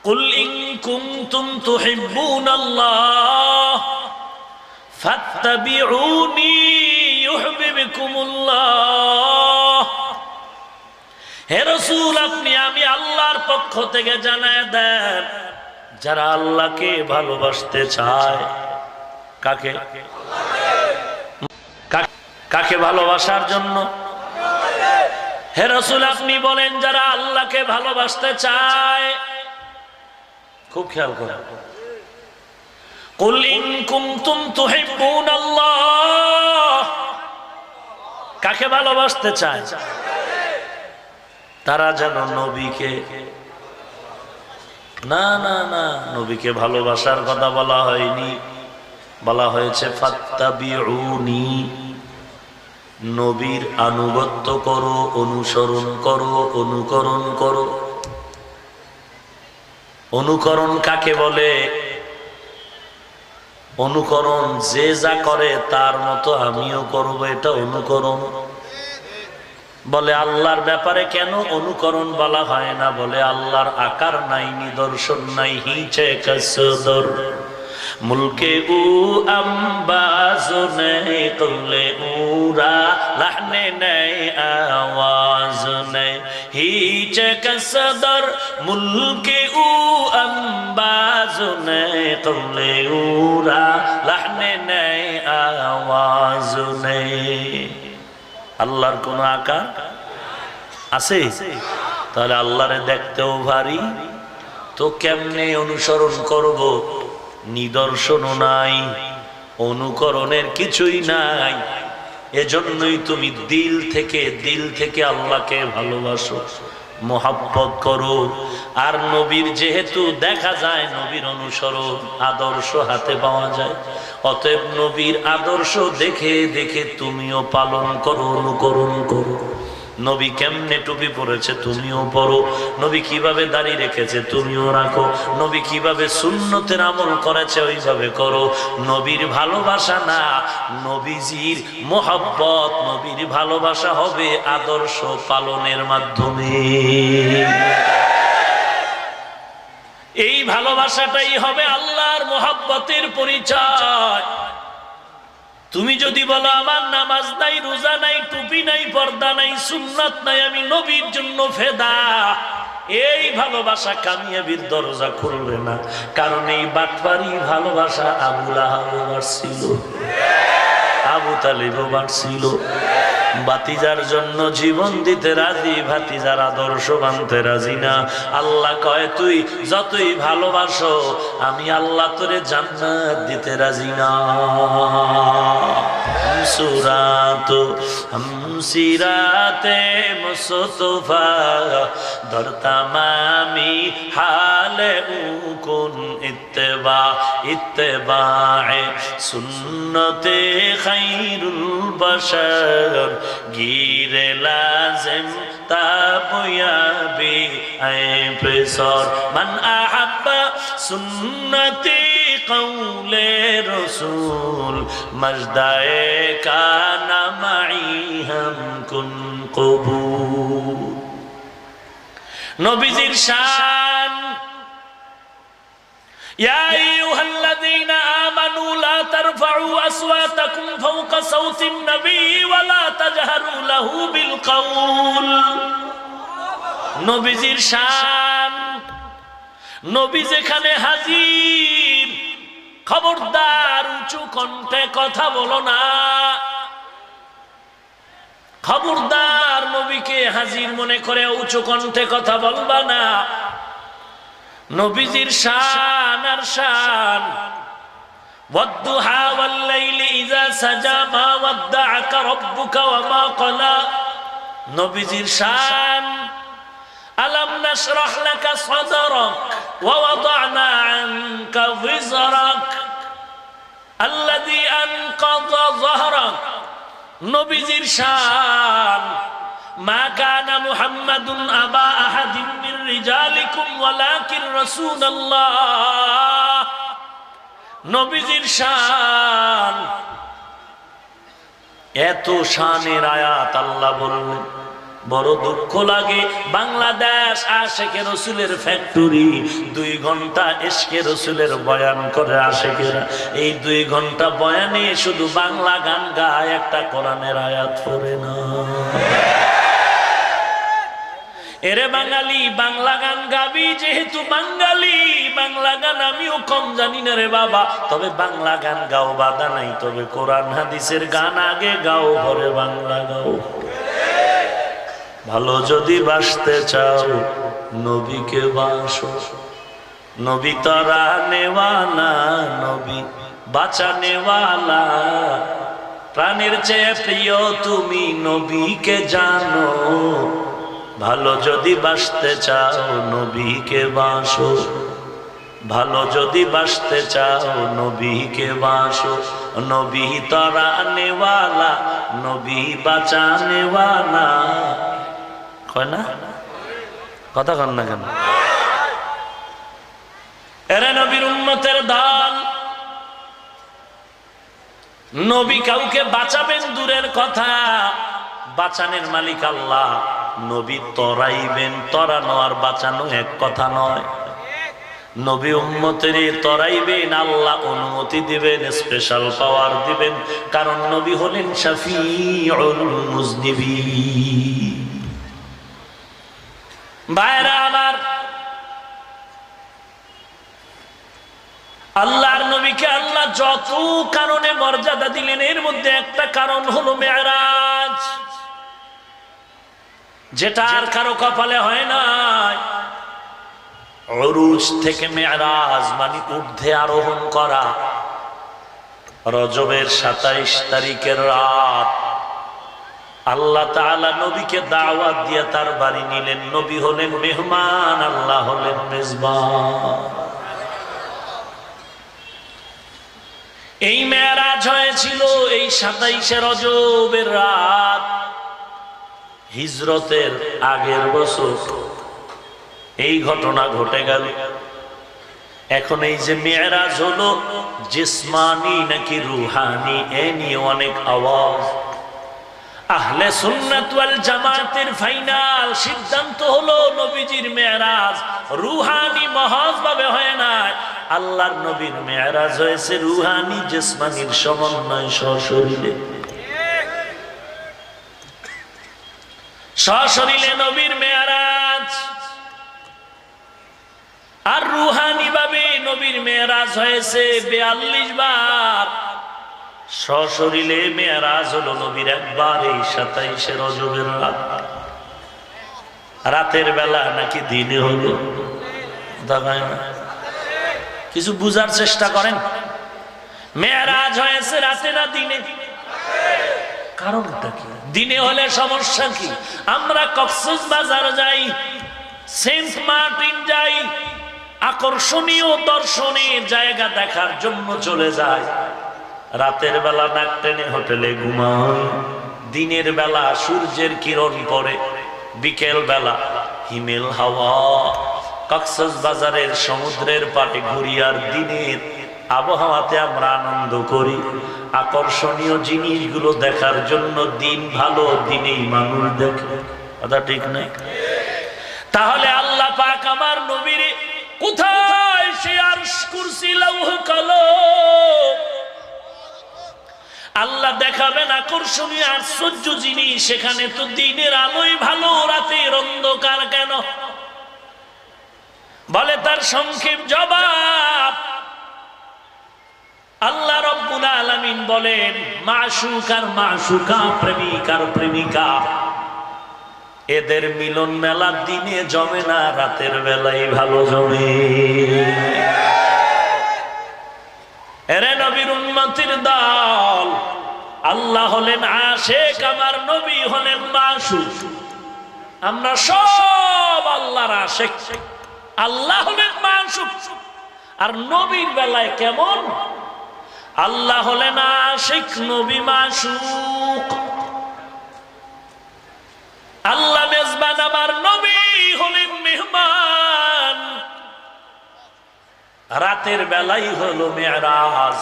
কুল in কুনতুম তুহিব্বুনাল্লাহ ফাত্তাবিউনি ইউহিব্বুকুমুল্লাহ। হে রাসূল, আপনি আমি আল্লাহর পক্ষ থেকে জানায় দেন, যারা আল্লাহকে ভালোবাসতে চায়, কাকে কাকে ভালোবাসার জন্য? হে রাসূল, আপনি বলেন যারা আল্লাহকে ভালোবাসতে চায়। খুব খেয়াল করেন। কুল ইন কুনতুম তুহিব্বুনাল্লাহ, কাকে ভালোবাসতে চায়? তারা যেন নবীকে, না না না, নবীকে ভালোবাসার কথা বলা হয়নি, বলা হয়েছে ফাত্তাবিউনি, নবীর আনুগত্য করো, অনুসরণ করো, অনুকরণ করো। অনুকরণ কাকে বলে? অনুকরণ যে যা করে তার মতো আমিও করব, এটা অনুকরণ বলে। আল্লাহর ব্যাপারে কেন অনুকরণ বলা হয় না? বলে আল্লাহর আকার নাই, নিদর্শন নাই। হিচে কসদর মুলকে উ আম্বাজ নেই, কৌলে উরা লাহনে নেই, আওয়াজ নেই। হিচে কসদর মুলকে উ আম্বাজ নেই, কৌলে উরা লাহনে নেই, আওয়াজ নেই। আল্লাহর কোন আকার আছে? তাহলে আল্লাহরে দেখতেও ভারী, তো কেমনে অনুসরণ করব? নিদর্শনও নাই, অনুকরণের কিছুই নাই। এজন্যই তুমি দিল থেকে আল্লাহকে ভালোবাসো, মোহাব্বত করো। আর নবীর যেহেতু দেখা যায়, নবীর অনুসরণ আদর্শ হাতে পাওয়া যায়, অতএব নবীর আদর্শ দেখে দেখে তুমিও পালন করো, অনুকরণ করো। নবী কেমনে টুপি পরেছে তুমিও পরো, নবী কিভাবে দাড়ি রেখেছে তুমিও রাখো, নবী কিভাবে সুন্নতের আমল করেছে ওইভাবে করো। নবীর ভালোবাসা না, নবীজির মোহাব্বত, নবীর ভালোবাসা হবে আদর্শ পালনের মাধ্যমে। এই ভালোবাসাটাই হবে আল্লাহর মোহাব্বতের পরিচয়। তুমি যদি বলো আমার নামাজ নাই, রোজা নাই, টুপি নাই, পর্দা নাই, সুন্নাত নাই, আমি নবীর জন্য ফেদা, এই ভালোবাসা কামিয়াবির দরজা খুলবে না। কারণ এই বাটপারি ভালোবাসা আবু লাহাবও বাড়ছিল, আবু তালিবও বাড়ছিল। বাতিজার জন্য জীবন দিতে রাজি, ভাতিজার আদর্শ মানতে রাজি না। আল্লাহ কয় তুই যতই ভালোবাসো, আমি আল্লাহ তোরে জান্নাত দিতে রাজি না। সুরাত সিরাতে মুস্তফা দরতামামি হালে উকুন ইত্তেবা ইত্তেবায়ে সুন্নতে খায়রুল বাশার গিরে লাজিম তাবয়াবি আই প্রেসর মান আহাব্বা সুন্নতি কৌলে রসুল মজদায়ে কানা মাই হাম কুন কবুল। নবীজির শান ইয়া আইয়ুহাল্লাযীনা আমানু লা তারফাউ আসওয়াতাকুম ফাওকা সাওতিন নবী ওয়া লা তাজহারু লাহু বিল কাউল। নবীজির শান, নবী যেখানে হাজির, খবরদার উঁচু কণ্ঠে কথা বলো না। খবরদার নবীকে হাজির মনে করে উঁচু কণ্ঠে কথা বলবা না। নবীজির শান আর শান ওয়াদ্দুহা ওয়াল লাইলি ইযা সাজা মা ওয়াদ্দাআকা রাব্বুকা ওয়া মা ক্বালা। নবীজির শান আলাম নাশরাহ লাকা সাদরাক ওয়া ওয়াদা'না আনকা বিজরাক আল্লাযী আনকাযা যাহরাক। নবীজির শান মা কানা মুহাম্মাদুন আবা আহাদিন মির রিজালিকুম ওয়ালাকিন রাসূলুল্লাহ। নবীজির শান, এত শানের আয়াত আল্লাহ বললেন বড় দুঃখ লাগে। বাংলাদেশ আশেকে রসুলের ফ্যাক্টরি, 2 ঘন্টা ইশকে রসুলের বয়ান করে আশেকেরা। এই 2 ঘন্টা বয়ানে শুধু বাংলা গান গায়, একটা কোরআনের আয়াত পড়ে না। এরে বাঙালি, বাংলা গান গাবি যেহেতু বাঙালি, বাংলা গান আমিও কম জানি না রে বাবা, তবে বাংলা গান গাও, বাধা নাই, তবে কোরআন হাদিসের গান আগে গাও, পরে বাংলা গাও। ভালো যদি বাসতে চাও নবীকে বাসো, নবী তরা নেওয়ালা, নবী বাঁচানেওয়ালা। প্রাণের চেয়ে প্রিয় তুমি নবীকে জানো, ভালো যদি বাসতে চাও নবীকে বাসো, ভালো যদি বাসতে চাও নবীকে বাসো। নবী তরা নেওয়ালা, নবী বাঁচানেওয়ালা। কয় না? কথা কন না কেন? এরা নবীর উম্মতের দল। নবী কাউকে বাঁচাবেন দূরের কথা, বাঁচানোর মালিক আল্লাহ। নবী তরাইবেন, তরানো আর বাঁচানো এক কথা নয়। নবী উম্মতের তরাইবেন, আল্লাহ অনুমতি দিবেন, স্পেশাল পাওয়ার দিবেন, কারণ নবী হলেন শাফিউল মুজনিবিন। ভাইরা আমার, আল্লাহর নবীকে আল্লাহ যত কারণে মর্যাদা দিলেন, এর মধ্যে একটা কারণ হলো মেরাজ, যেটা আর কারো কপালে হয় নাই। উরুজ থেকে মেরাজ মানে ঊর্ধ্বে আরোহণ করা। রজবের 27 তারিখের রাত আল্লাহ তাআলা নবীকে দাওয়াত দিয়ে তার বাড়ি নিলেন। নবী হলেন মেহমান, আল্লাহ হলেন মেজবান। এই মেরাজ হয়েছিল এই 27 রজবের রাত, হিজরতের আগের বছর এই ঘটনা ঘটে গেল। এখন এই যে মেরাজ হলো জিসমানি নাকি রুহানি, এ নিয়ে অনেক আওয়াজ। আহলে সুন্নাত ওয়াল জামাতের ফাইনাল সিদ্ধান্ত হলো নবীজির মেরাজ রুহানি মহজ ভাবে হয় না, আল্লাহর নবীর মেরাজ হয়েছে রুহানি জিসমানির সমন্বয়, সশরীরে। সশরীরে নবীর মেরাজ, আর রুহানি ভাবে নবীর মেরাজ হয়েছে 42 বার। সশরীরে মেরাজ হলো নবীর একবার এই 27 রজবের রাত। রাতের বেলা নাকি দিনে হলো? কিছু বুঝার চেষ্টা করেন। মেরাজ হয়েছে রাতে না দিনে? কারণটা কি? দিনে হলে সমস্যা কি? আমরা কক্সবাজার যাই, সেন্ট মার্টিন যাই, আকর্ষণীয় দর্শনের জায়গা দেখার জন্য চলে যায়। রাতের বেলা নাক টেনে হোটেলে ঘুমাই, দিনের বেলা সূর্যের কিরণ পড়ে, বিকেল বেলা হিমেল হাওয়া কক্সবাজারের সমুদ্রের পাড়ে ঘুরি, আর দিনের আবহাওয়াতে আমরা আনন্দ করি। আকর্ষণীয় জিনিসগুলো দেখার জন্য দিন ভালো, দিনেই মানুষ দেখে। কথা ঠিক নাই? তাহলে আল্লাহ পাক আমার নবীরে কোথায় সে আরশ কুরসি লৌহ কলম আল্লাহ দেখাবেন আকর্ষণীয় আশ্চর্য জিনিস। সেখানে তো দিনের আলোই ভালো, রাতের অন্ধকার কেন? বলে তার সংক্ষেপ জবাব, আল্লাহ রব্বুল আলামিন বলেন মাশুক আর মাশুকা, প্রেমিক আর প্রেমিকা, এদের মিলন মেলা দিনে জমে না, রাতের বেলায় ভালো জমে। এরে নবীর উম্মতের দল, আল্লাহ হলেন আশিক, আমার নবী হলেন মাশুক। আমরা সব আল্লাহর আশিক, আল্লাহ হলেন মাশুক। আর নবীর বেলায় কেমন? আল্লাহ হলেন আশিক, নবী মাশুক। আল্লাহ মেজবান, আমার নবী হলেন মেহমান। রাতের বেলাই হলো মেরাজ,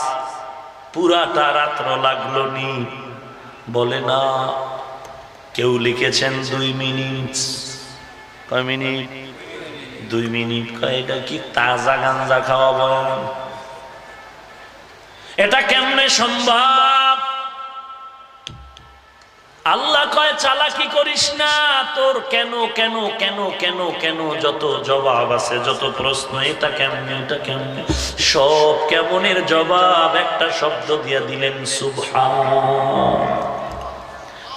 পুরাটা রাত্র লাগলো নি? বলে না। কেউ লিখেছেন 2 মিনিট। কয় মিনিট? 2 মিনিট। কয় এটা কি তাজা গাঞ্জা খাওয়া বয়ান? এটা কেমনে সম্ভব? আল্লাহ কয় চালাকি করিস না, তোর কেন কেন কেন কেন কেন যত জবাব আছে, যত প্রশ্ন, এটা কেমনে এটা কেমনে, সব কেমনের জবাব একটা শব্দ দিয়া দিলেন, সুবহান।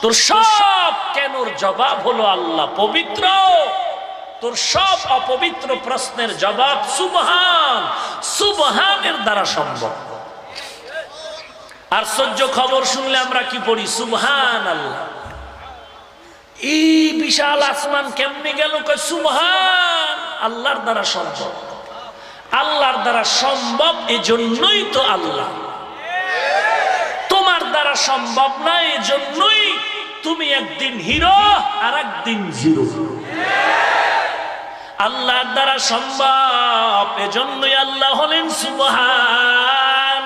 তোর সব কেনর জবাব হলো আল্লাহ পবিত্র, তোর সব অপবিত্র প্রশ্নের জবাব সুবহান। সুবহানের দ্বারা সম্ভব। আর সহ্য খবর শুনলে আমরা কি পড়ি? সুবহান আল্লাহ। এই বিশাল আসমান কেমনে গেল? কয় সুবহান, আল্লাহর দ্বারা সম্ভব। আল্লাহর দ্বারা সম্ভব, এজন্যই তো আল্লাহ। তোমার দ্বারা সম্ভব না, এজন্যই তুমি একদিন হিরো আর একদিন জিরো। আল্লাহর দ্বারা সম্ভব, এজন্যই আল্লাহ হলেন সুবহান।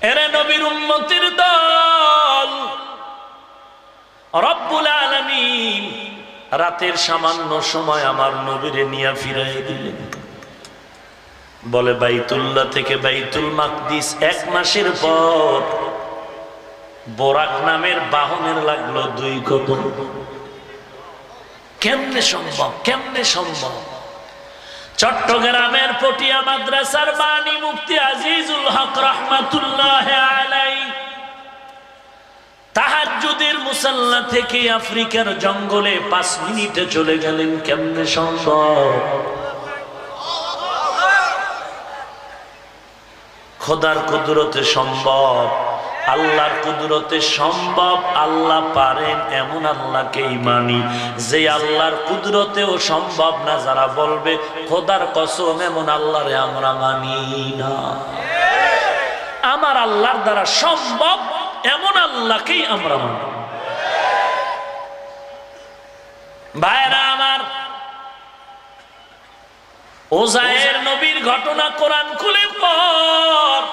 এরে নবীর উম্মতের দল, রব্বুল আলামিন রাতের সামান্য সময় আমার নবীরে নিয়ে ফিরাই দিলেন। বলে বাইতুল্লাহ থেকে বাইতুল মাকদিস 1 মাসের পর বোরাক নামের বাহনের লাগলো 2 কদম। কেমনে সম্ভব? কেমনে সম্ভব? চট্টগ্রামের পটিয়া মাদ্রাসার বাণী মুফতি আজিজুল হক রাহমাতুল্লাহ আলাইহি তাহাজ্জুদের মুসাল্লা থেকে আফ্রিকার জঙ্গলে 5 মিনিটে চলে গেলেন। কেমনে সম্ভব? খোদার কুদরতে সম্ভব, আল্লাহর কুদরতে সম্ভব। আল্লাহ পারেন এমন আল্লাহকেই মানি। যে আল্লাহর কুদরতেও সম্ভব না যারা বলবে খোদার কসম এমন আল্লাহরে আমরা মানি না। আমার আল্লাহর দ্বারা সম্ভব এমন আল্লাহকেই আমরা মানি। ভাইরা আমার, ওজায়ের নবীর ঘটনা কোরআন খুলে পড়।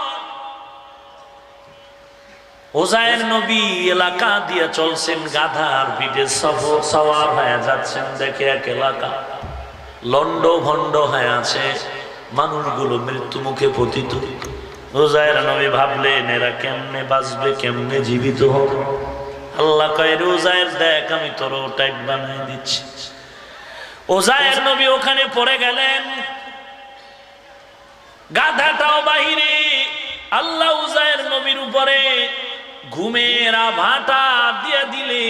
ওজায়ের নবী এলাকা দিয়ে চলছেন, গাধার পিঠে সওয়ার হয়ে যাচ্ছেন। দেখে এক এলাকা লন্ড ভন্ড হয়ে আছে, মানুষগুলো মৃত্যু মুখে পতিত। ওজায়ের নবী ভাবলেন এরা কেমনে বাঁচবে, কেমনে জীবিত হবে। আল্লাহ কয় ওজায়ের দেখ, আমি তোর টাইট বানাই দিচ্ছি। ওজায়ের নবী ওখানে পড়ে গেলেন, গাধাটাও বাহিরে। আল্লাহ ওজায়ের নবীর উপরে ঘুমের আভাটা দিয়ে দিলে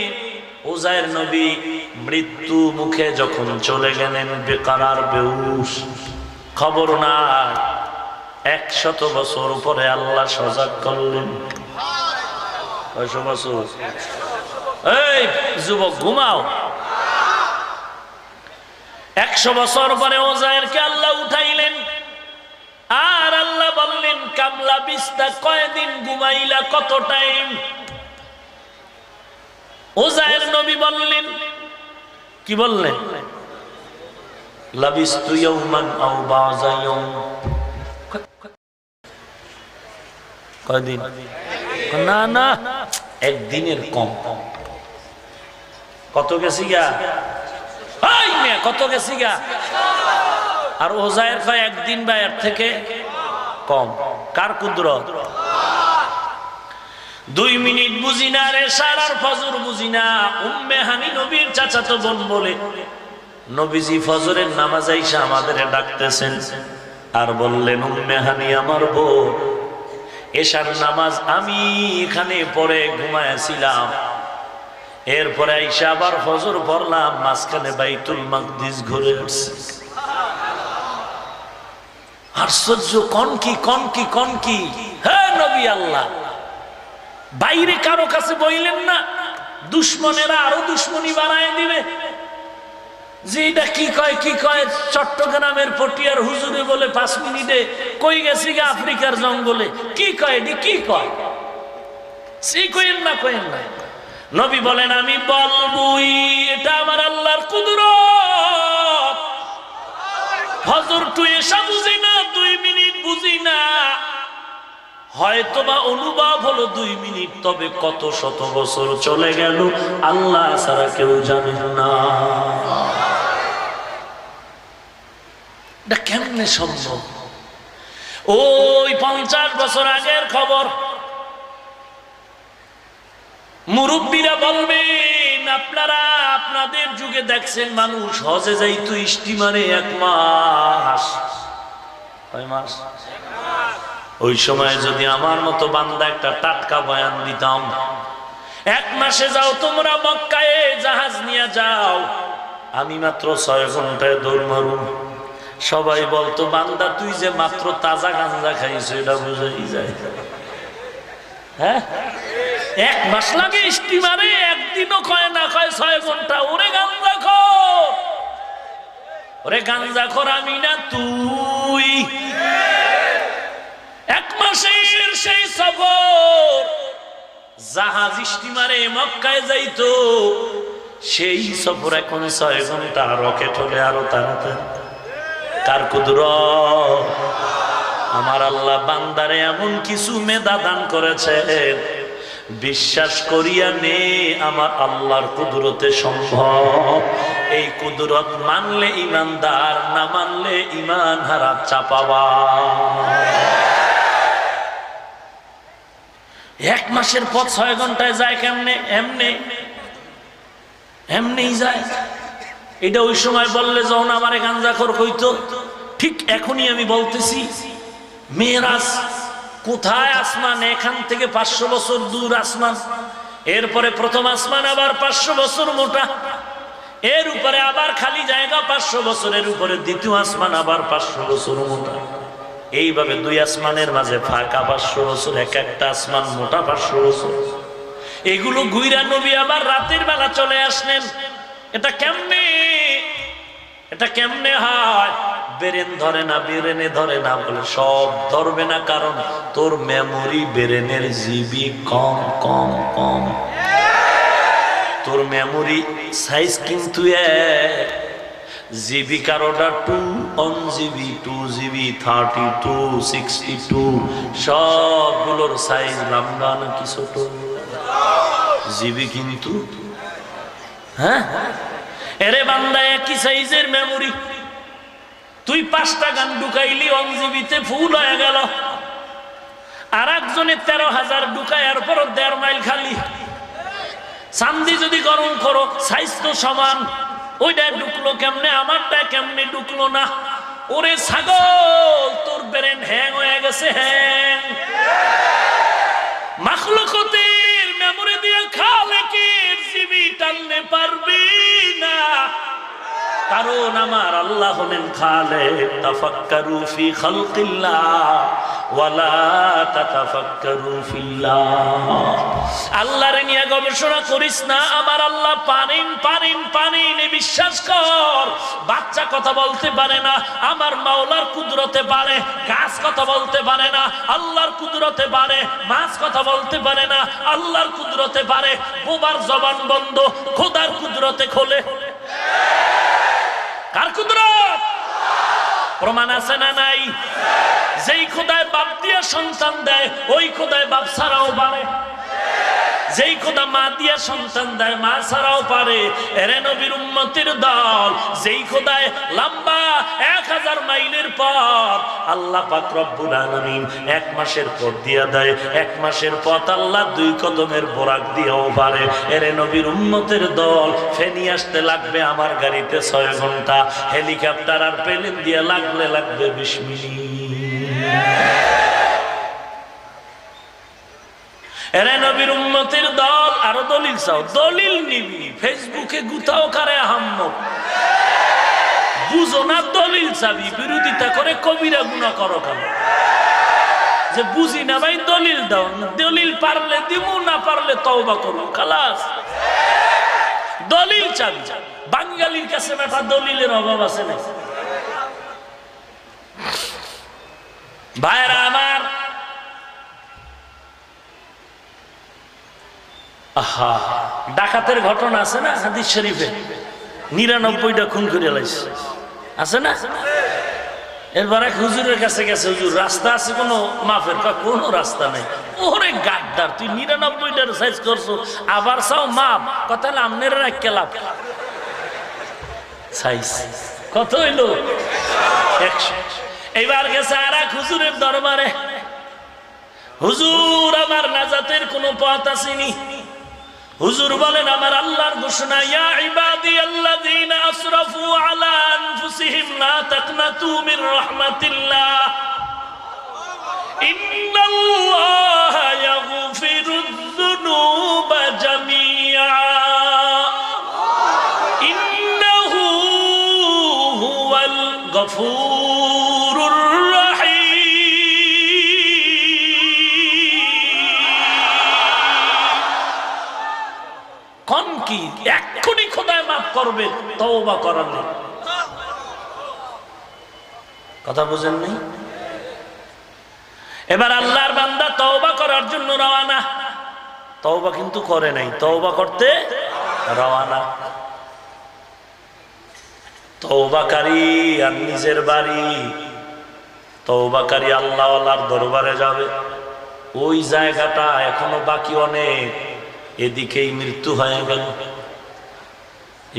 ওজায়ের নবী মৃত্যু মুখে যখন চলে গেলেন, বেকারার বেহুশ, খবর নাই। 100 বছর পরে আল্লাহ সজাগ করলেন। 100 বছর? এই যুবক ঘুমাও। 100 বছর পরে ওজায়েরকে আল্লাহ উঠাইলেন। আর আল্লাহ বললেন কামলা বিস্তা, কয়দিন ঘুমাইলা, কত টাইম? ওজায়ের নবী বললেন, কি বললেন? লাবিস্তু ইয়াওমান আও বাযা ইয়াওম। কয়দিন? না না, একদিনের কম। কত গেছি গা? কত গেছি গা? আর ওজায়ের কয় একদিন বা এর থেকে কম। কার কুদরত? 2 মিনিট বুঝি না রে, সারার ফজর বুঝি না। উম্মে হানি নবীর চাচাতো বোন বলে নবীজি ফজরের নামাজ আইসা আমাদের ডাকতেছেন আর বললেন, উম্মে হানি আমার বোন, এশার নামাজ আমি এখানে পড়ে ঘুমায়াছিলাম, এরপরে আইসা আবার ফজর পড়লাম, মাঝখানে বাইতুল মাকদিস ঘুরে আসছে। আশ্চর্য! কনকি কনকি কনকি! হ্যাঁ নবী আল্লাহ বাইরে কারো কাছে বইলেন না, দুশ্মনেরা আরো দুশ্মনী বানায় দিবে। যে এটা কি কয় কি কয়, চট্টগ্রামের পটিয়ার হুজুরে বলে 5 মিনিটে কই গেছি গা আফ্রিকার জঙ্গলে, কি কয় এটি কি কয়? সে কইেন না, কইেন না। নবী বলেন আমি বলবই, এটা আমার আল্লাহর কুদরত। ফজর টু এসা বুঝি না, 2 মিনিট বুঝি না, হয়তোবা অনুভব হলো 2 মিনিট, তবে কত শত বছর চলে গেল আল্লাহ ছাড়া কেউ জানে না। এটা কেমনে সম্ভব? ওই 50 বছর আগের খবর। মুরব্বীরা বলবেন, আপনারা আপনাদের যুগে দেখছেন মানুষ হজে যাইতো স্টিমারে 1 মাস। কয় মাস? ওই সময় যদি আমার মতো বান্দা একটা টাটকা বয়ান দিতাম, 1 মাসে যাও তোমরা মক্কায়, জাহাজ নিয়ে যাও, আমি মাত্র 6 ঘন্টায় দৌড় মারুম। সবাই বলতো, বান্দা তুই যে মাত্র তাজা গাঞ্জা খাইছো এটা বুঝাই যায়। হ্যাঁ, 1 মাস লাগে স্টিমারে, একদিনও কয় না, কয় 6 ঘন্টা। ওরে গাঞ্জা খোর, ওরে গাঞ্জা খোর আমি না তুই। 1 মাসের সেই সফর, জাহাজ স্টিমারে মক্কায় যাইতো, সেই সফর এখন 6 ঘন্টা, রকেট হলে আরো তাড়াতাড়ি। কার কুদরত? আমার আল্লাহ বান্দারে এমন কিছু মেধা দান করেছেন, বিশ্বাস করিয়া নে আমার আল্লাহর কুদরতে সম্ভব। এই কুদরত মানলে ইমানদার, না মানলে ইমান হারা চাপাবা। 1 মাসের পথ 6 ঘন্টায় যায় কেমনে? এমনি যায়। এটা ওই সময় বললে যখন আমারে গাঞ্জাখোর কইতো, ঠিক এখনই আমি বলতেছি, মেরাজ কোথায়? আসমান এখান থেকে 500 বছর দূর আসমান, এরপরে প্রথম আসমান আবার 500 বছর মোটা, এর উপরে আবার খালি জায়গা 500 বছরের উপরে দ্বিতীয় আসমান আবার 500 বছর মোটা। এইভাবে 2 আসমানের মাঝে ফাঁকা 500 বছর, এক একটা আসমান মোটা 500 বছর। এগুলো ঘুইরা নবী আবার রাতের বেলা চলে আসলেন। এটা কেমনে হয়? ব্রেন ধরে না, ব্রেনে ধরে না বলে সব ধরবে না, কারণ তোর মেমোরি ব্রেনের জিবি কম। তোর মেমোরি সাইজ কিন্তু জিবি কারোটা 1 জিবি, 2 জিবি, 32, 62, সবগুলোর সাইজ লম্বা নাকি ছোট? জিবি কিন্তু। হ্যাঁ, এরে বান্দা একই সাইজের মেমোরি। তুই 5টা গান ঢুকাইলি 1 জিবিতে ফুল হয়ে গেল, আর একজনে 13,000 ঢুকায়, এরপর 1.5 মাইল খালি। চান্দি যদি গরম করো, সাইজ তো সমান, ওইটা ঢুকলো কেমনে, আমারটা কেমনে ঢুকলো না? ওরে ছাগল, তোর ব্রেন হ্যাং হয়ে গেছে, হ্যাং। মাখলুকাতের মেমোরি দিয়ে খালেকের জিবি টানতে পারবি না, কারণ আমার আল্লাহ হলেন খালেক। তাফাক্কারু ফি খালকিল্লাহ ওয়ালা তাতাফাক্কারু ফিল্লাহ। আল্লাহরে নিয়ে গবেষণা করিস না, আমার আল্লাহ পানিন বিশ্বাস কর। বাচ্চা কথা বলতে পারে না, আমার মাওলার কুদরতে পারে। গাছ কথা বলতে পারে না, আল্লাহর কুদরতে পারে। মাছ কথা বলতে পারে না, আল্লাহর কুদরতে পারে। বোবার জবান বন্ধ, খোদার কুদরতে খোলে। কার কুদরত? প্রমাণ আছে না নাই? যেই খোদায় বাপ দিয়া সন্তান দেয়, ওই খোদায় বাপ ছাড়াও পারে। যেই খোদা মা দিয়া সন্তান দেয়, মা ছাড়াও পারে। এরে নবীর উম্মতের দল, যেই খোদায় লম্বা 1000 মাইলের পথ আল্লাহ পাক রব্বুল আলামিন 1 মাসের পথ দিয়া দেয়, 1 মাসের পথ আল্লাহ 2 কদমের বোরাক দিয়েও পারে। এরে নবীর উম্মতের দল, ফেনি আসতে লাগবে আমার গাড়িতে 6 ঘন্টা, হেলিকপ্টার আর প্লেন দিয়ে লাগবে 20 মিনিট। এরে নবীর উম্মতের দল, আরো দলিল চাও? দলিল নিবি, ফেসবুকে গুতাও কারে আহাম্মক। বুঝো না, দলিল চাবি, বিরোধিতা করে কবিরা গুনাহ করো কেন? যে বুঝি না ভাই, দলিল দাও। দলিল পারলে দিব, না পারলে তওবা করো, খালাস। দলিল চাবি। বাঙালির কাছে বেটা দলিলের অভাব আছে না? ভাইরা আমার, আহা, ডাকাতের ঘটনা আছে না হাদিস শরীফে? 99টা খুন করে লাইছে, আছে না? এরপর এক হুজুরের কাছে গেছে, হুজুর রাস্তা আছে কোনো মাফের? কোনো রাস্তা নেই। ওরে গাদ্দার, তুই 99টার সাইজ করছো আবার চাও মাপ? কথা হলো আমনের রাখলাম সাইজ কত হইলো 100। এইবার গেছে আর এক হুজুরের দরবারে, হুজুর আমার নাজাতের কোন পথ আসেনি। হুজুর বলেন আমার আল্লাহর ঘোষণা, ইয়া ইবাদিয়াল্লাযীনা আসরাফু আলা আনফুসিহিম লা তাকনাতু মির রাহমাতিল্লাহ ইন্নাল্লাহা ইয়াগফিরুয যুনুবা জামিআ ইন্নাহু হুয়াল গফুরুর কি এক্ষুনি খোদায় মাফ করবে, তওবা করার নেই। কথা বুঝেন নাই? এবার আল্লাহর বান্দা তওবা করার জন্য রওনা, তওবা কিন্তু করে নাই, তওবা করতে রওনা। তওবাকারী আর নিজের বাড়ি, তওবাকারী আল্লাহওয়ালার দরবারে যাবে। ওই জায়গাটা এখনো বাকি অনেক, এদিকেই মৃত্যু হয়ে গেল।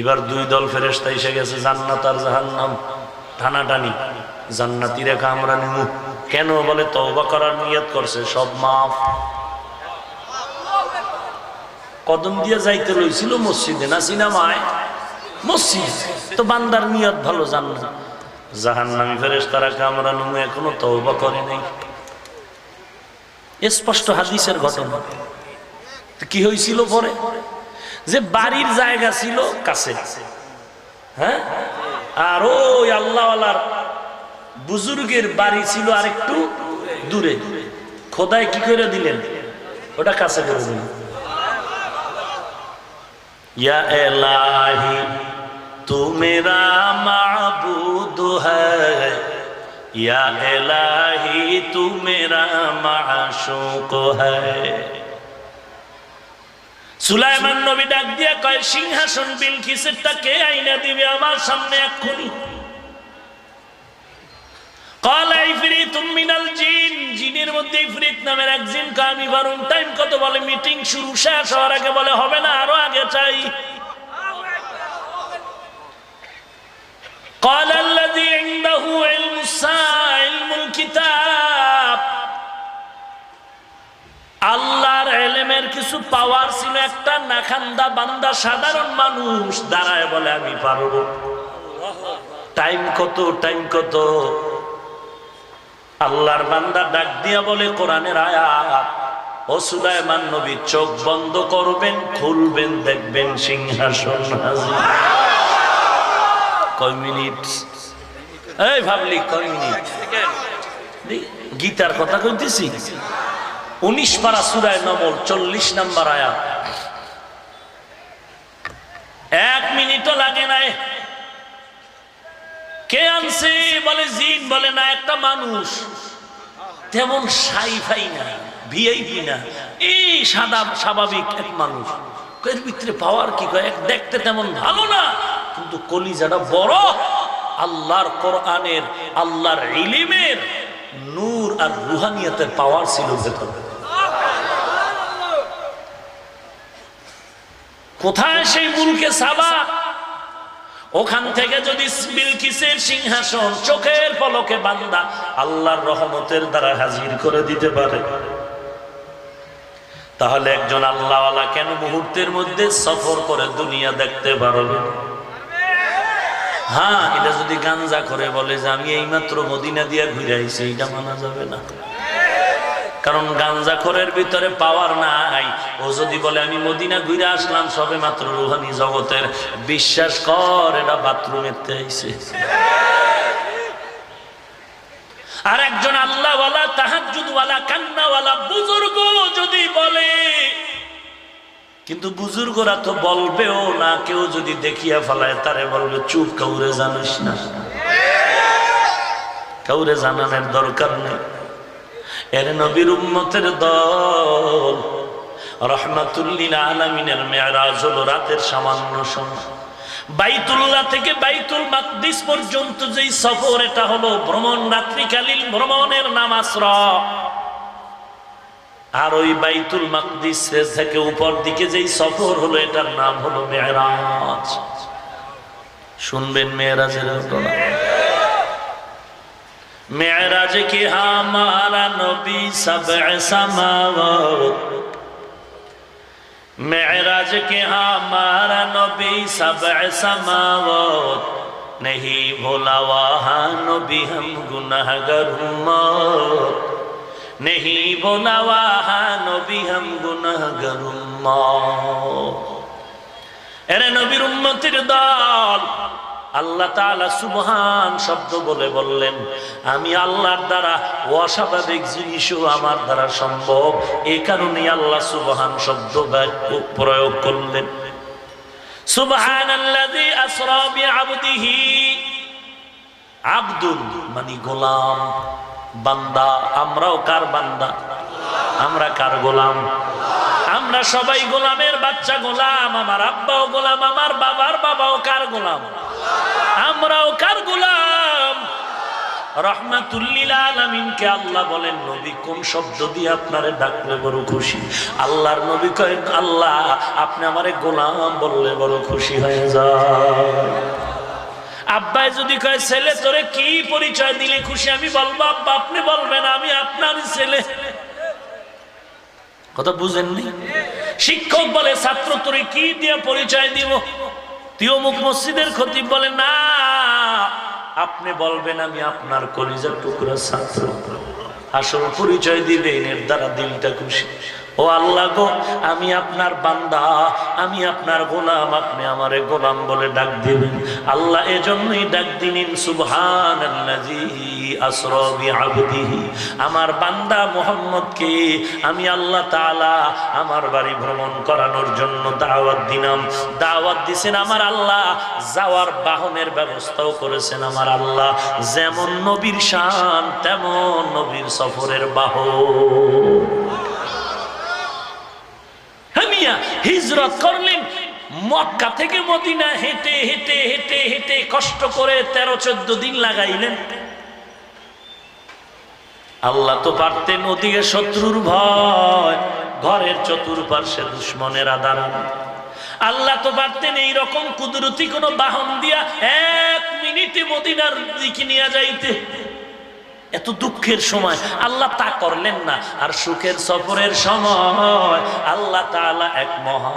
এবার দুই দল ফেরেশতা এসে গেছে, জান্নাত আর জাহান্নাম টানাটানি। জান্নাতীরা আমরা নিমু কেন? বলে তওবা করার নিয়ত করছে, সব মাফ। কদম দিয়ে যাইতে লইছিল মসজিদে না সিনেমায়? মসজিদ তো বান্দার নিয়ত ভালো। জান্নাত জাহান্নামী ফেরেশতারা আমরা নিমু এখনো তওবা করে নাই। স্পষ্ট হাদিসের ঘটনা। কি হয়েছিল পরে? যে বাড়ির জায়গা ছিল কাছে, হ্যাঁ, আর ওই আল্লাহওয়ালার বুজুর্গের বাড়ি ছিল আর একটু দূরে। খোদাই কি করে দিলেন? ওটা কাছে করে দিলেন। ইয়া ইলাহি তু মেরা মাবুদ হ্যায়, ইয়া ইলাহি তু মেরা মাশুক হ্যায়। সুলাইমান নবী ডাক দিয়া কয়, সিংহাসন বিলকিসেরটা কে আইনা দিবে আমার সামনে এক্ষুনি? ক্বালা ইফরিতুম মিনাল জিন, জিনের মধ্যে ইফরিত নামের এক জিন কয় আমি পারুম। টাইম কত? বলে মিটিং শুরু শেষ হওয়ার আগে। বলে হবে না, আরো আগে চাই। ক্বালা আল্লাযী ইনদাহু ইলমুল কিতাব, আল্লাহর ইলমের কিছু পাওয়ার ছিল। একটা নাখান্দা বান্দা, সাধারণ মানুষ দাঁড়ায় বলে আমি পারবো। টাইম কত? টাইম কত? আল্লাহর বান্দা ডাক দিয়া বলে কোরআনের আয়াত, ও সুলাইমান নবী চোখ বন্ধ করবেন, খুলবেন, দেখবেন সিংহাসন হাজির। কয় মিনিট? এই ভাবলি কয় মিনিট? গীতার কথা কইতেছি। 19 পারা সূরা নমল 40 নম্বর আয়াত। 1 মিনিটও লাগে নাই। কে আনছে? বলে জিন। বলে না, একটা মানুষ, তেমন সাইফাই না, ভিআইপি না, এই সাদা স্বাভাবিক এক মানুষ। এর ভিতরে পাওয়ার কি? এক দেখতে তেমন ভালো না, কিন্তু কলিজাটা বড়। আল্লাহর কোরআনের, আল্লাহর ইলমের নূর আর রুহানিয়তের পাওয়ার ছিল ভেতরে। কোথায় সেই মুলকে সাবা? ওখান থেকে যদি বিলকিসের সিংহাসন চোখের পলকে বান্দা আল্লাহর রহমতের দ্বারা হাজির করে দিতে পারে, তাহলে একজন আল্লাহওয়ালা কেন মুহূর্তের মধ্যে সফর করে দুনিয়া দেখতে পারবে? হ্যাঁ, এটা যদি গাঞ্জা করে বলে যে আমি এইমাত্র মদিনা দিয়া ঘুরে আইছি, এটা মানা যাবে না। কারণ গাঞ্জাখোরের ভিতরে পাওয়ার নাই। ও যদি বলে আমি মদিনা ঘুরে আসলাম সবে মাত্র রুহানি জগতের, বিশ্বাস কর এটা বাথরুমের আইছে। আর একজন আল্লাহওয়ালা, তাহাজ্জুদওয়ালা, কান্নাওয়ালা বুজুর্গ যদি বলে, কিন্তু বুজুর্গরা তো বলবেও না। কেউ যদি দেখিয়া ফেলায় তারে বলবে চুপ, কাউরে জানিস না, কাউরে জানানোর দরকার নেই। এর নবীর উম্মতের দল, রাহমাতুল লিল আলামিনের মেরাজ হলো রাতের সামান্য সময়। বাইতুল্লাহ থেকে বাইতুল মাকদিস পর্যন্ত যেই সফর, এটা হলো ভ্রমণ, রাত্রিকালীন ভ্রমণের নাম আসরা। আর ওই বাইতুল মাকদিস থেকে উপর দিকে যেই সফর হলো, এটার নাম হলো মেরাজ। শুনবেন মেরাজের ঘটনা। मेराज के हमारा नबी सबअ समावत, मेराज के हमारा नबी सबअ समावत, नहीं भोला वहाँ नबी हम गुनाहगार उम्मत, नहीं भोला वहाँ नबी हम गुनाहगार उम्मत। এরে নবীর উম্মতের দল, আল্লাহ তাআলা সুবহান শব্দ বলে বললেন, আমি আল্লাহর দ্বারা অস্বাভাবিক জিনিসও আমার দ্বারা সম্ভব। এই কারণে আল্লাহ সুবহান শব্দ প্রয়োগ করলেন। সুবহানাল্লাযী আসরা বিআবদিহি, আব্দুল মানে গোলাম, বান্দা। আমরাও কার বান্দা? আমরা কার গোলাম? আমরা সবাই গোলামের বাচ্চা, গোলাম। আমার আব্বাও গোলাম, আমার বাবার বাবাও কার গোলাম? আমরাও কার গোলাম? রহমাতুল লিল আলামিনকে আল্লাহ বলেন, নবী কোন শব্দ দিয়ে আপনারে ডাকলে বড় খুশি? আল্লাহর নবী কয়েন, আল্লাহ আপনি আমারে গোলাম বললে বড় খুশি হয়ে যায়। আব্বাই যদি কয়, ছেলে তোরে কি পরিচয় দিলে খুশি? আমি বলবো, আব্বা আপনি বলবেন আমি আপনার ছেলে। কথা বুঝেননি? শিক্ষক বলে, ছাত্র তোরে কি দিয়ে পরিচয় দিব? তুই অমুক মসজিদের খতিব, বলে না আপনি বলবেন আমি আপনার কলিজার টুকরা ছাত্র। আসল পরিচয় দিবেন, এর দ্বারা দিলটা খুশি। ও আল্লাহ গো, আমি আপনার বান্দা, আমি আপনার গোলাম, আপনি আমারে গোলাম বলে ডাক দিবেন। আল্লাহ এজন্যই ডাক দিলেন সুবহানাল্লাযী আসরা বিআবদিহি। আমার বান্দা মুহাম্মদকে আমি আল্লাহ তাআলা আমার বাড়ি ভ্রমণ করানোর জন্য দাওয়াত দিলাম। দাওয়াত দিয়েছেন আমার আল্লাহ, যাওয়ার বাহনের ব্যবস্থাও করেছেন আমার আল্লাহ। যেমন নবীর শান, তেমন নবীর সফরের বাহন। হিজরত করলেন মক্কা থেকে মদিনা, হেঁটে হেঁটে হেঁটে হেঁটে কষ্ট করে 13-14 দিন লাগাইলেন। আল্লাহ তো পারতেন, ওদিকে শত্রুর ভয়, ঘরের চতুর্পার্শ্বে দুশ্মনের আদারণ। আল্লাহ তো পারতেন এইরকম কুদরতি কোন বাহন দিয়া 1 মিনিটে মদিনার দিকে নিয়ে যাইতে। এত দুঃখের সময় আল্লাহ তা করলেন না। আর সুখের সফরের সময় আল্লাহ তাআলা এক মহা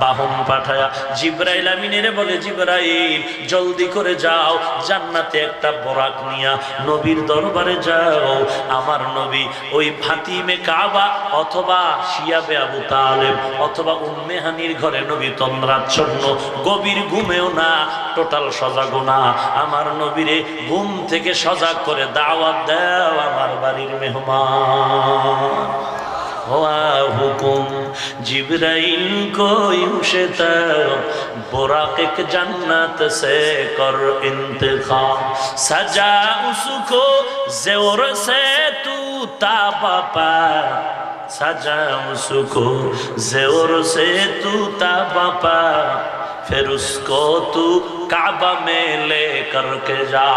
বাহন পাঠায়া জিবরাইল আমিনের বলে, জিবরাইল জলদি করে যাও, জান্নাতে একটা বরাক নিয়া নবীর দরবারে যাও। আমার নবী ওই ফাতিমে কাবা অথবা শিয়াবে আবু তালেব অথবা উম্মে হানির ঘরে নবী তন্দ্রাচ্ছন্ন, গভীর ঘুমেও না, টোটাল সজাগও না। আমার নবীরে ঘুম থেকে সজাগ করে দাওয়াত দাও আমার বাড়ির মেহমান। हुआ हुकुम जिब्राइल को यूशे बुराक जन्नत से कर इंतखाब, सजा उसको ज़ोर से तू ताबा पर, सजा उसको ज़ोर से तू ताबा पर, फिर उसको तू काबा में ले करके जा।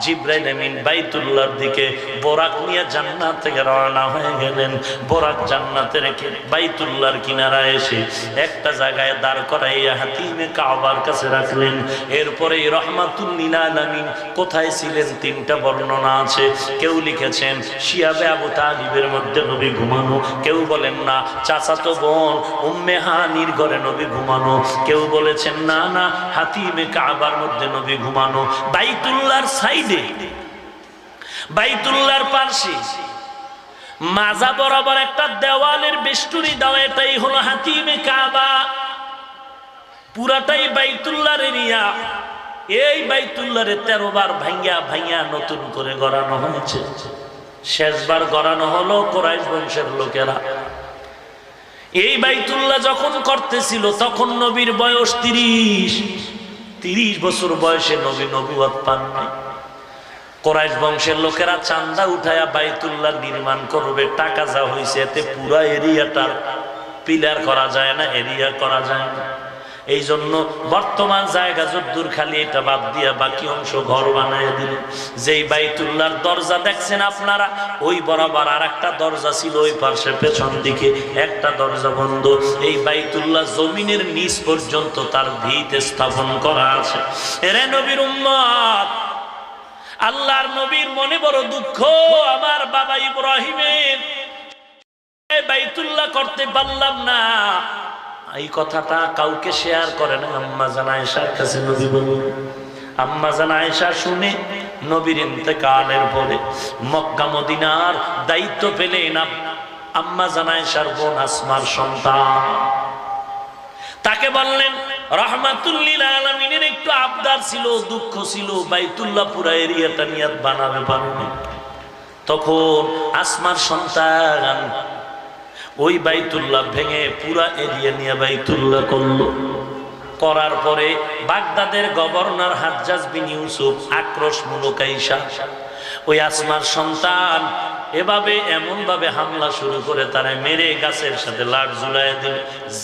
জিবরাইল আমিন বাইতুল্লাহর দিকে বোরাক নিয়ে জান্নাত থেকে রওনা হয়ে গেলেন। বোরাক জান্নাতে রেখে বাইতুল্লাহর কিনারায় এসে একটা জায়গায় দাঁড় করাইয়া হাতিমে কাবার কাছে রাখলেন। এরপরে রহমাতুল লিল আলামিন কোথায় ছিলেন 3টা বর্ণনা আছে। কেউ লিখেছেন শিয়াবে আবু তালিবের মধ্যে নবী ঘুমানো, কেউ বলেন না চাচাতো বোন উম্মে হানির ঘরে নবী ঘুমানো, কেউ বলেছেন না না হাতিমে কাবার মধ্যে নবী ঘুমানো। বাইতুল্লাহর সাইডে, বাইতুল্লাহর পাশে মাজা বরাবর একটা দেওয়ালের বেষ্টনী দেওয়া, এটাই হলো হাতিমে কাবা। পুরাটাই বাইতুল্লাহর এরিয়া। এই বাইতুল্লাহরে 13 বার ভাঙ্গা ভাঙ্গা নতুন করে গড়ানো হয়েছে। শেষবার গড়ানো হলো কুরাইশ বংশের লোকেরা। এই বাইতুল্লাহ যখন করতেছিল তখন নবীর বয়স 30 বছর বয়সে নবী নবুয়ত পান নাই। কুরাইশ বংশের লোকেরা চান্দা উঠায়া বাইতুল্লাহ নির্মাণ করবে, টাকা যা হয়েছে এতে পুরা এরিয়াটার পিলার করা যায় না, এরিয়া করা যায় না। এই জন্য বর্তমান জায়গা যদ্দূর খালি এটা বাদ দিয়া বাকি অংশ ঘর বানায় দিল। যেই বাইতুল্লাহর দরজা দেখছেন আপনারা, ওই বরাবর আর একটা দরজা ছিল, ওই পাশে পেছন দিকে একটা দরজা বন্ধ। এই বাইতুল্লাহ জমিনের নিচ পর্যন্ত তার ভিত স্থাপন করা আছে। এরে নবীর উম্মত, আল্লাহর নবীর মনে বড় দুঃখ, আমার বাবা ইব্রাহিমের বাইতুল্লাহ করতে পারলাম না। এই কথাটা কাউকে শেয়ার করে না, আম্মা জান আয়েশার কাছে নবী বললেন। আম্মা জান আয়েশা শুনে নবীর ইন্তেকালের পরে মক্কা মদিনার দায়িত্ব পেলেন আম্মা জান আয়েশার বোন আসমার সন্তান। তাকে বললেন রাহমাতুল লিল আলামিনের একটু আবদার ছিল, দুঃখ ছিল, বাইতুল্লাহ পুরা এরিয়াটা নিয়াত বানাবে পারেনি। তখন আসমার সন্তান ওই বাইতুল্লাহ ভেঙে পুরা এরিয়া নিয়ে বাইতুল্লাহ করলো। করার পরে বাগদাদের গভর্নর হাজ্জাজ বিন ইউসুফ আক্রোশমূলক আইসা ওই আসমার সন্তান এভাবে এমন ভাবে হামলা শুরু করে তারা মেরে গাছের সাথে লাট ঝুলাই দিল।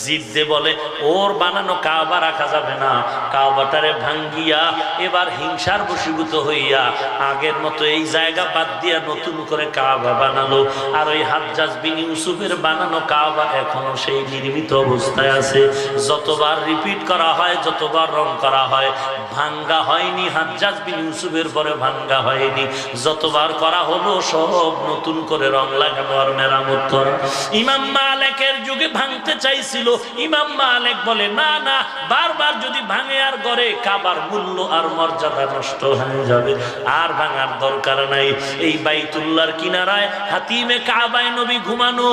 জিদ্দে বলে ওর বানানো কাবা রাখা যাবে না, কাবাটারে ভাঙ্গিয়া এবার হিংসার বশীভূত হইয়া আগের মতো এই জায়গা বাদ দিয়া নতুন করে কাবা বানালো। আর ওই হাজ্জাজ বিন ইউসুফের বানানো কাবা এখনো সেই নির্মিত অবস্থায় আছে। যতবার রিপিট করা হয়, যতবার রং করা হয়, ভাঙ্গা হয়নি। হাজ্জাজ বিন ইউসুফের পরে ভাঙ্গা হয়নি, যতবার করা হলো সব নতুন করে রং লাগানো আর মেরামত করা। ইমাম মালিকের যুগে ভাঙতে চাইছিল, ইমাম মালিক বলে না না, বারবার যদি ভাঙে আর গড়ে কাবার মূল্য আর মর্যাদা নষ্ট হয়ে যাবে, আর ভাঙার দরকার নাই। এই বাইতুল্লাহর কিনারায় হাতিমে কাবায় নবী ঘুমানো,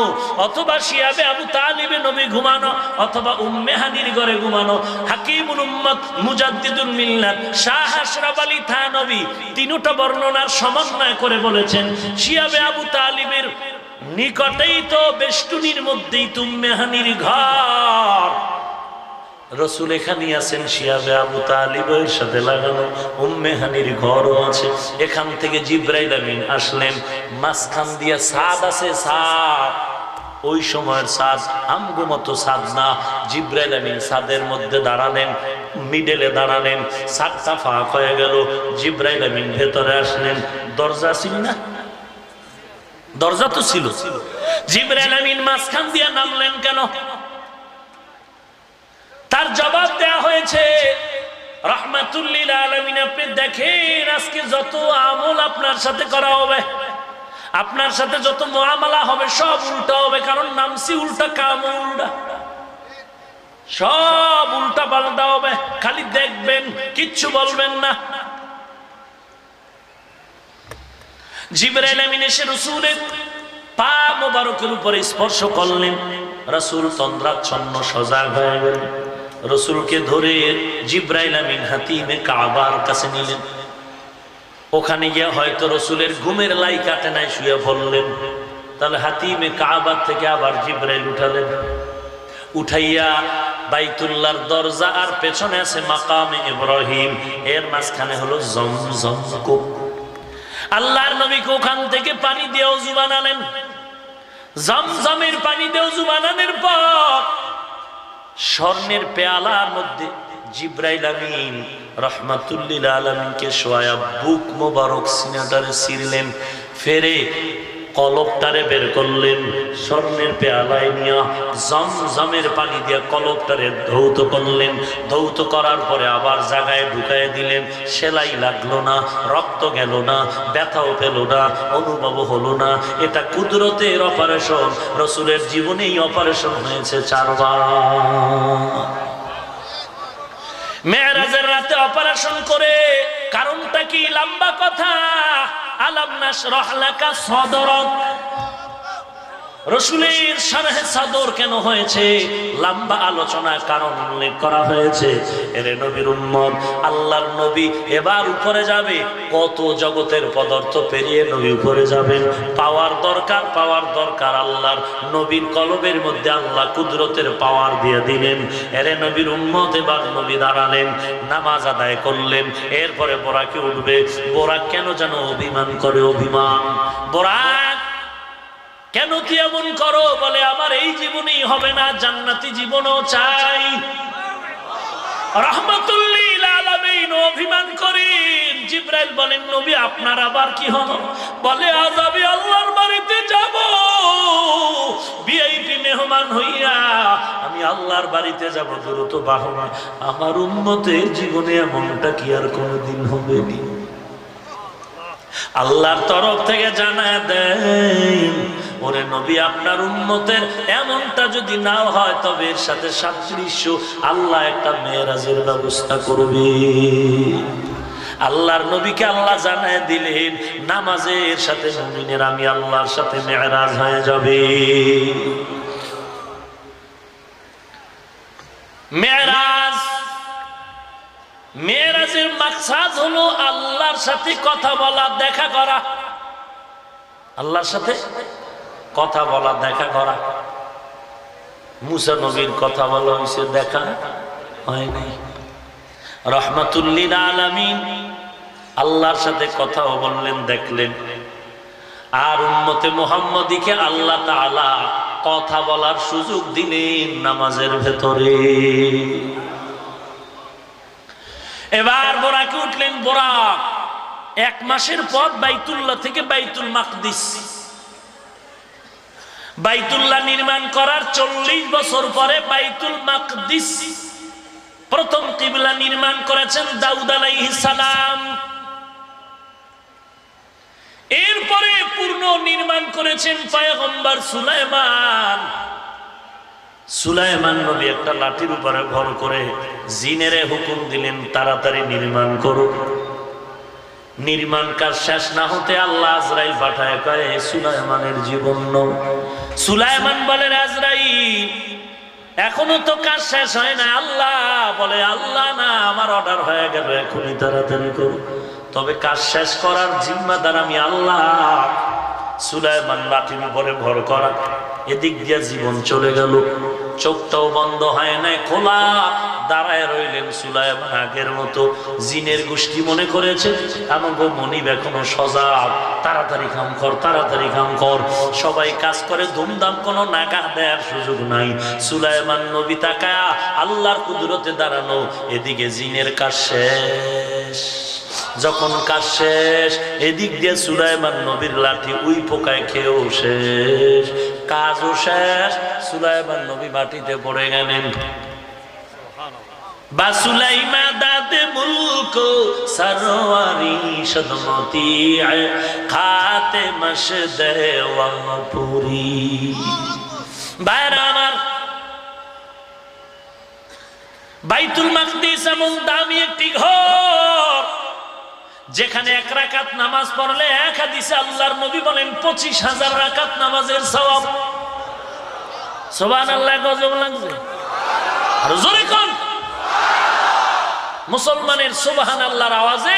অথবা শিয়াবে আবু তালিবে নবী ঘুমানো, অথবা উম্মে হানির ঘরে ঘুমানো। হাকিমুল উম্মত মুজাদ্দিদুল মিল্লাত শাহ আশরাফ আলী থানভী তিনটা বর্ণনার সমন্বয় করে বলেছেন শিয়াবে আবু তালিবের নিকটেই তো বেষ্টনীর মধ্যেই উম্মে হানির ঘর। রাসূল এখানেই আছেন, শিয়াবে আবু তালিবের সাথে লাগানো উম্মে হানির ঘরও আছে। এখান থেকে জিবরাইল আমিন আসলেন, মাঝখান দিয়ে ছাদ আছে, ছাদ ওই সময়ের ছাদ আমগো মতো ছাদ না। জিবরাইল আমিন ছাদের মধ্যে দাঁড়ালেন, মিডলে দাঁড়ালেন, ছাদটা ফাঁক হয়ে গেল। জিবরাইল আমিন ভেতরে আসলেন, দরজা ছিল না, দরজা তো ছিল। জিবরাইল আমিন মাঝখান দিয়ে নামলেন কেন? তার জবাব দেয়া হয়েছে রাহমাতুল লিল আলামিন। আপনি দেখেন আজকে যত আমল আপনার সাথে করা হবে, আপনার সাথে যত মুআমালা হবে সব উল্টা হবে, কারণ নামসি উল্টা, কাম উল্টা, সব উল্টা পাল্টা হবে। খালি দেখবেন, কিচ্ছু বলবেন না। জিবরাইল আমিন এসে রাসূলের পা মোবারকের উপরে স্পর্শ করলেন। রাসূল তন্দ্রাচ্ছন্ন সজাগ হয়ে গেলেন। রাসূলকে ধরে জিবরাইল আমিন হাতিমে কাবার কাছে নিলেন। ওখানে গিয়ে হয়তো রাসূলের ঘুমের লাই কাটে নাই, শুয়ে পড়লেন। তাহলে হাতিমে কাবার থেকে আবার জিবরাইল উঠালেন, উঠাইয়া বাইতুল্লাহর দরজা আর পেছনে আছে মাকামে ইব্রাহিম, এর মাঝখানে হলো জমজম কূপ। আল্লাহর নবীকে ওখান থেকে পানি দিয়ে ওযু বানালেন। জমজমের পানি দিয়ে ওযু বানানোর পর স্বর্ণের পেয়ালার মধ্যে জিবরাইল আমিন রাহমাতুল লিল আলামিনকে শোয়া বুক মোবারক সিনাটারে ছিঁড়লেন, ফেরে কলবটারে বের করলেন, স্বর্ণের পেয়ালায় নিয়ে জমজমের পানি দিয়ে কলবটারে ধৌত করলেন। ধৌত করার পরে আবার জায়গায় ঢুকায় দিলেন। সেলাই লাগলো না, রক্ত গেল না, ব্যথাও পেল না, অনুভব হলো না। এটা কুদরতের অপারেশন। রাসূলের জীবনেই অপারেশন হয়েছে 4 বার। মেরাজের রাতে অপারেশন করে, কারণটা কি? লম্বা কথা। আলাম নাশরাহ লাকা সাদরাক, রাসূলের শারহে সাদর কেন হয়েছে? লম্বা আলোচনার কারণ উল্লেখ করা হয়েছে। এর নবীর উম্মত, আল্লাহর নবী এবার উপরে যাবে। কত জগতের পদার্থ পেরিয়ে নবী উপরে যাবেন। পাওয়ার দরকার, পাওয়ার দরকার। আল্লাহর নবীর কলবের মধ্যে আল্লাহ কুদরতের পাওয়ার দিয়ে দিলেন। এর নবীর উম্মত এবার নবী দাঁড়ালেন, নামাজ আদায় করলেন। এরপরে বোরাকে উঠবে। বোরাক কেন যেন অভিমান করে, অভিমান। বোরাক কেন তুই এমন করো? বলে আমার এই জীবনেই হবে না, জান্নাতি জীবনও চাই। রাহমাতুল লিল আলামিন অভিমান করেন। জিবরাইল বলেন নবী আপনার আবার কি হলো? বলে আজ আমি আল্লাহর বাড়িতে যাব, ভিআইপি মেহমান হইয়া আমি আল্লাহর বাড়িতে যাব, দ্রুত বাহনা। আমার উম্মতের জীবনে এমনটা কি আর কোনোদিন হবে না? আল্লাহর তরফ থেকে জানায় দেন, ওরে নবী আপনার উম্মতের এমনটা যদি না হয় তবে এর সাথে সাদৃশ্য আল্লাহ একটা মেরাজের ব্যবস্থা করবে। আল্লাহর নবীকে আল্লাহ জানায় দিলেন নামাজের সাথে মুমিনের আমি আল্লাহর সাথে মেরাজ হয়ে যাবে। মেরাজ, মেরাজের মাকসাদ হলো আল্লাহর সাথে কথা বলা, দেখা করা। আল্লাহর সাথে কথা বলা, দেখা করা। মুসা নবীর কথা বলা হয়েছে, দেখা হয় নাই। রাহমাতুল লিল আলামিন আল্লাহর সাথে কথাও বললেন, দেখলেন। আর উম্মতে মুহাম্মদীকে আল্লাহ তাআলা কথা বলার সুযোগ দিলেন নামাজের ভেতরে। এবার বোরাকে উঠলেন। বোরাক 1 মাসের পর বাইতুল্লাহ থেকে বাইতুল মাকদিস, বাইতুল্লাহ নির্মাণ করার 40 বছর পরে বাইতুল মাকদিস প্রথম কিবলা নির্মাণ করেছেন দাউদ আলাইহিস সালাম। এরপরে পূর্ণ নির্মাণ করেছেন পয়গম্বর সুলাইমান। সুলাইমান নবী একটা লাঠির উপরে ভর করে জিনেরে হুকুম দিলেন তাড়াতাড়ি নির্মাণ করো। নির্মাণ কাজ শেষ না হতে আল্লাহ আজরাইল পাঠায়, কয় সুলাইমানের জীবন নাও। সুলাইমান বলেন আজরাইল এখনো তো কাজ শেষ হয় না। আল্লাহ বলে আল্লাহ না, আমার অর্ডার হয়ে গেল, এখনই তাড়াতাড়ি করো। তবে কাজ শেষ করার জিম্মাদার আমি আল্লাহ। সুলাইমান লাঠির উপরে ভর করা, এদিক দিয়ে জীবন চলে গেল, চোখটাও বন্ধ হয় নাই, খোলা দাঁড়ায় রইলেন সুলাইমান আগের মতো। জিনের গোষ্ঠী মনে করেছে আমাকে মনিব এখনো সজাগ, তাড়াতাড়ি কাম কর, তাড়াতাড়ি কাম কর। সবাই কাজ করে ধুমধাম, কোনো নাকা দেওয়ার সুযোগ নাই। সুলাইমান নবী তাকায়া আল্লাহর কুদরতে দাঁড়ানো, এদিকে জিনের কাজ শেষ। যখন কাজ শেষ, এদিক দিয়ে সুলাইমান নবীর লাঠি উই পোকায় খেয়েও শেষ, কাজও শেষ। সুলাইমান নবী মাটিতে পড়ে গেলেন। বাসুলাইমা দাদে মুলক সরওয়ারি সদমতি খাতে মশদে ওয়াপুরি। বাইরে আমার বাইতুল মাকদিস এমন দামি একটি ঘর যেখানে 1 রাকাত নামাজ পড়লে এক হাদিসে আল্লাহর নবী বলেন 25,000 রাকাত নামাজের সওয়াব। সুবহানাল্লাহ, গজব লাগছে। আর জোরে কোন মুসলমানের সুবহানাল্লাহর আওয়াজে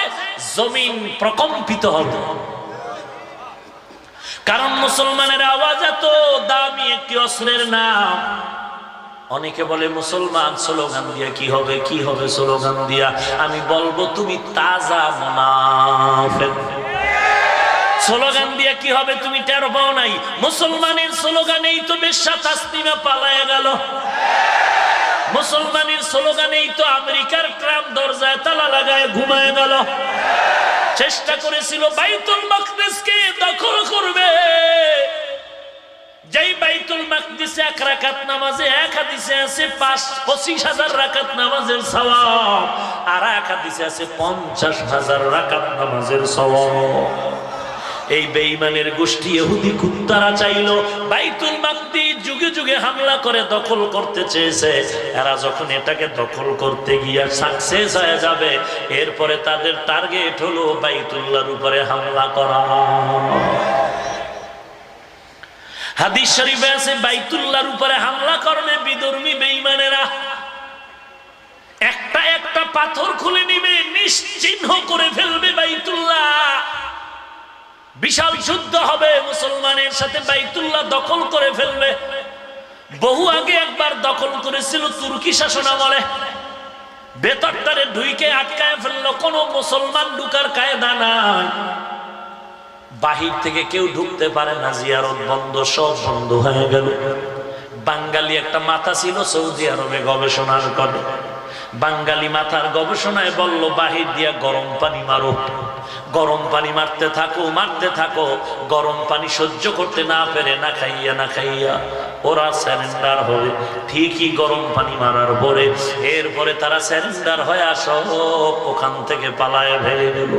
জমিন প্রকম্পিত হবে, কারণ মুসলমানের আওয়াজ এত দামি একটি অস্ত্রের নাম। অনেকে বলে মুসলমান স্লোগান দিয়া কি হবে, কি হবে স্লোগান দিয়া? আমি বলবো তুমি তাজা মুনাফিক। স্লোগান দিয়া কি হবে তুমি টের পাও নাই? মুসলমানের স্লোগানেই তো বেশ্যা তাসলিমা পালায়া গেল। মুসলমানের স্লোগানেই তো আমেরিকার ট্রাম্প দরজায় তালা লাগায় ঘুমায় গেল। চেষ্টা করেছিল বাইতুল মাকদিসকে দখল করবে। যেই বাইতুল মাকদিসে 1 রাকাত নামাজে এক হাদিসে আছে 25,000 রাকাত নামাজের সওয়াব, আর এক হাদিসে আছে 50,000 রাকাত নামাজের সওয়াব। এই বেঈমানের গোষ্ঠী ইহুদি কুত্তারা চাইলো বাইতুল মাকদিস যুগে যুগে হামলা করে দখল করতে চেয়েছে। এরা যখন এটাকে দখল করতে গিয়ে সাকসেস হয়ে যাবে, এরপরে তাদের টার্গেট হলো বাইতুল্লাহর উপরে হামলা করা। হাদিস শরীফে আছে বাইতুল্লাহর উপরে হামলা করলে বিধর্মী বেঈমানেরা একটা একটা পাথর খুলে নিবে, নিশ্চিহ্ন করে ফেলবে বাইতুল্লাহ। বিশাল যুদ্ধ হবে, মুসলমানের সাথে বাইতুল্লাহ দখল করে ফেলবে। বহু আগে একবার দখল করেছিল তুর্কি শাসন আমলে, ভেতরটারে ঢুইকে আটকায় ফেললো, কোনো মুসলমান ঢুকার কায়দা নাই। বাহির থেকে কেউ ঢুকতে পারে না, জিয়ারত বন্ধ, সব বন্ধ হয়ে গেল। বাঙালি একটা মাথা ছিল সৌদি আরবে গবেষণা করে, বাঙালি মাথার গবেষণায় বলল বাহির দিয়া গরম পানি মারো, গরম পানি মারতে থাকো মারতে থাকো, গরম পানি সহ্য করতে না পেরে না খাইয়া ওরা স্যারেন্ডার হবে। ঠিকই গরম পানি মারার পরে এরপরে তারা স্যারেন্ডার হয়ে আসো ওখান থেকে পালায় ভেঙে গেল।